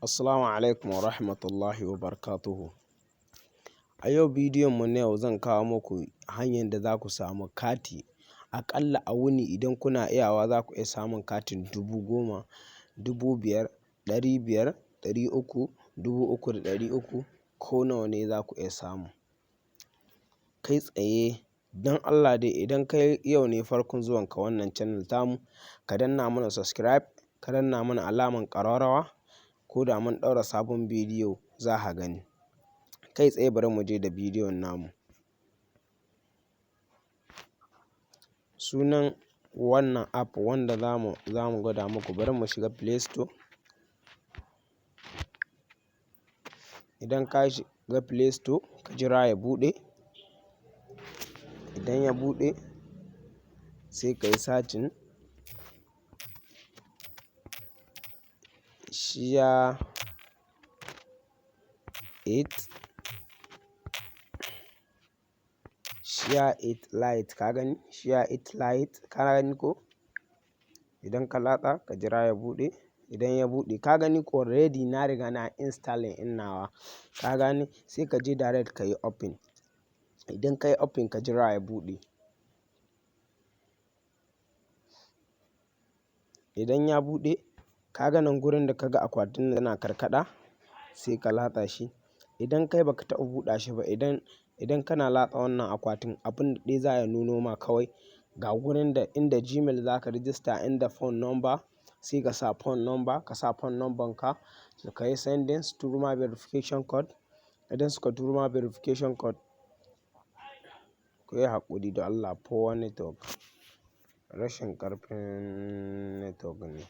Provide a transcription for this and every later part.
Assalamu alaikum wa rahmatullahi wa barakatuhu. A yau bidiyon mu na yau zan kawo muku hanyar da za ku samu kati aƙalla a wuni. Idan kuna iyawa za ku iya samun katin 10,000, 5,000, 500, 300, 3,300 ko nawa ne za ku iya samu kai tsaye. Don Allah dai idan kai yau ne farkon zuwanka wannan channel tamu, ka danna mana subscribe, ka danna mana alaman ƙararrawa, ko da mun ɗaura sabon bidiyo za ka gani. Kai tsaye bari mu je da bidiyon namu. Sunan wannan app wanda za mu gwada muku, bari mu shiga Play Store. Idan ka shiga Play Store ka jira ya buɗe. Idan ya buɗe sai ka yi searching share it lite, ka gani share it lite, ka gani ko? Idan ka latsa ka jira ya buɗe. Idan ya buɗe ka gani ko already na riga na installing ɗin nawa, ka gani sai ka je direct ka yi open. Idan ka yi open ka jira ya buɗe. Idan ya buɗe ka ga nan gurin da ka ga akwatin yana karkada sai ka latsa shi. Idan kai baka taɓa buɗa shi ba, idan kana latsa wannan akwatin, abin da ɗaya za ya nuno ma kawai ga gurin da inda Gmail za ka register, inda phone number sai ka sa phone number, ka sa phone number ka, ka yi sending su turo ma verification code. Idan suka turo ma verification code, ku yi haƙuri da Allah poor network, rashin ƙarfin network ne.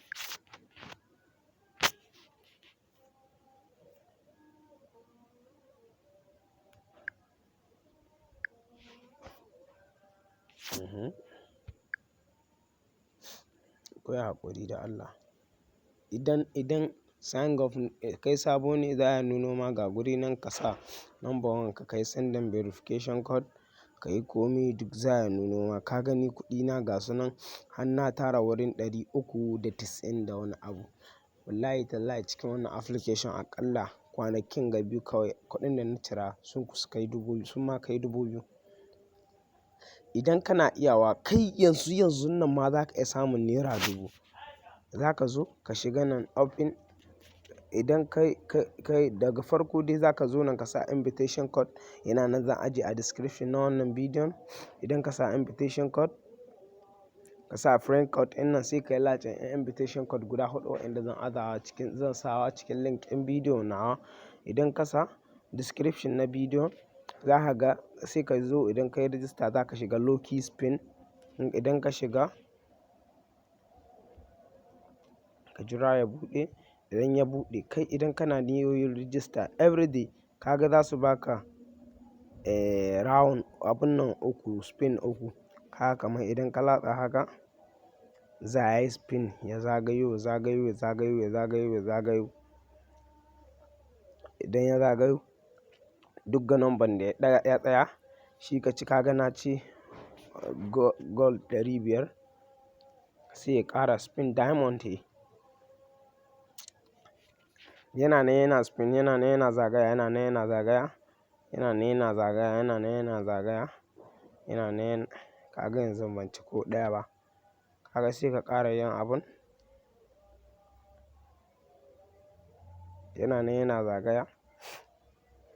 Ku yi haƙuri da Allah. Idan sign up kai sabo ne, za ya nuno ma ga guri nan ka sa number wanka, ka yi sending verification code, ka yi komi duk za ya nuno ma. Ka gani kuɗi na ga su nan har na tara wurin 390 da wani abu. Wallahi tallahi cikin wannan application aƙalla kwanakin ga biyu kawai kuɗin da na cira sun kusa kai 2,000, sun ma kai 2,000. Idan kana iyawa kai yanzun nan ma za ka iya samun naira 1,000. Za ka zo ka shiga nan open. Idan kai daga farko dai za ka zo nan ka sa invitation code, yana nan zan ajiye a description na wannan bidiyon. Idan ka sa invitation code, ka sa friend code ɗin nan sai ka yi lacin invitation code guda 4 waɗanda zan sawa cikin link ɗin bidiyo nawa. Idan ka sa description na bidiyon za ka ga sai ka zo. Idan ka yi register za ka shiga lucky spin. Idan ka shiga ka jira ya buɗe. Idan ya buɗe kai idan kana niyyar register everyday, ka ga za su baka round abun nan 3 spin 3. Haka kamar idan ka latsa haka za a yi spin ya zagayo, zagayo, zagayo, zagayo, zagayo. Idan ya zagayo duk ga number da ya tsaya shi ka ci. Ka ga na ci gold 500 sai ya ƙara spin diamond. Yana nan yana spin, yana nan yana zagaya, yana nan yana zagaya, yana nan yana zagaya, yana nan yana zagaya, yana nan. Ka ga yanzu ban ci ko ɗaya ba. Ka ga sai ka ƙara yin abun. Yana nan yana zagaya,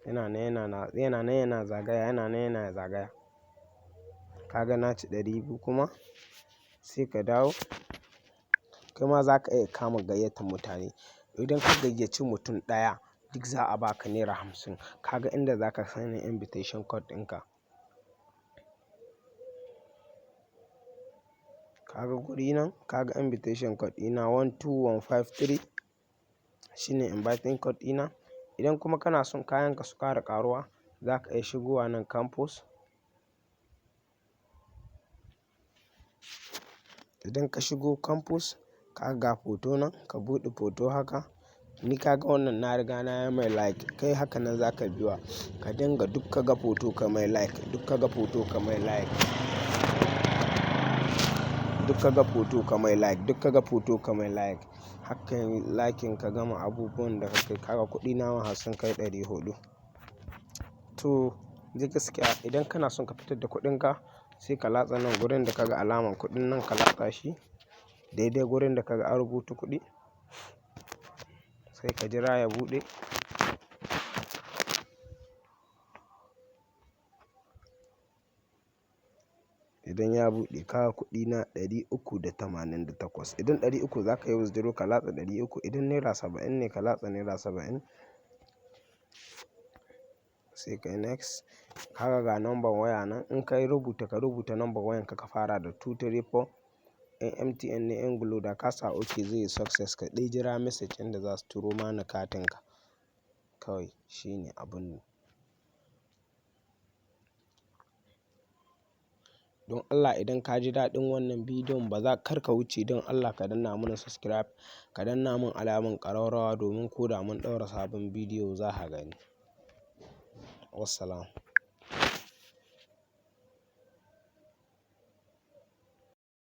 yana nan yana zagaya, yana nan yana zagaya. Ka ga na ci 200 kuma sai ka dawo. Kai ma za ka iya kama gayyatar mutane. Idan ka gayyaci mutum ɗaya duk za a baka naira 50. Ka ga inda za ka sanya invitation code ɗinka. Ka ga guri nan, ka ga invitation code ɗina 12153 shine inviting code ɗina. Idan kuma kana son kayanka su ƙara ƙaruwa za ka iya shigowa nan campus. Idan ka shigo campus ka ga photo nan, ka buɗe photo haka. Ni ka ga wannan na riga na yi mai like. Kai haka nan za ka biwa ka dinga duk ka ga photo ka mai like, duk ka ga photo ka mai like, duk ka ga photo ka mai like, duk ka ga photo ka mai like. haka lakin ka gama abubuwan da kake. Kaga kuɗi na ma sun kai 400. To ji gaskiya idan kana son ka fitar da kuɗinka sai ka latsa nan gurin da kaga alaman kuɗin nan ka latsa shi daidai gurin da kaga an rubuta kuɗi, sai ka jira ya buɗe. Idan ya buɗe kaga kuɗi na 388. Idan 300 za ka yi withdraw ka latsa 300. Idan naira 70 ne ka latsa naira 70 sai ka yi next. Kaga ga number waya nan in ka rubuta number wayan ka fara da 234. in MTN ne in Glo da ka sa OK zai yi success. Ka dai jira message inda za su turo mana katin ka kawai shine abun. Don Allah idan ka ji daɗin wannan bidiyon kar ka wuce don Allah ka danna mana subscribe, ka danna mun alamun ƙararrawa domin ko da mun ɗaura sabon bidiyo za ka gani. Wassalam.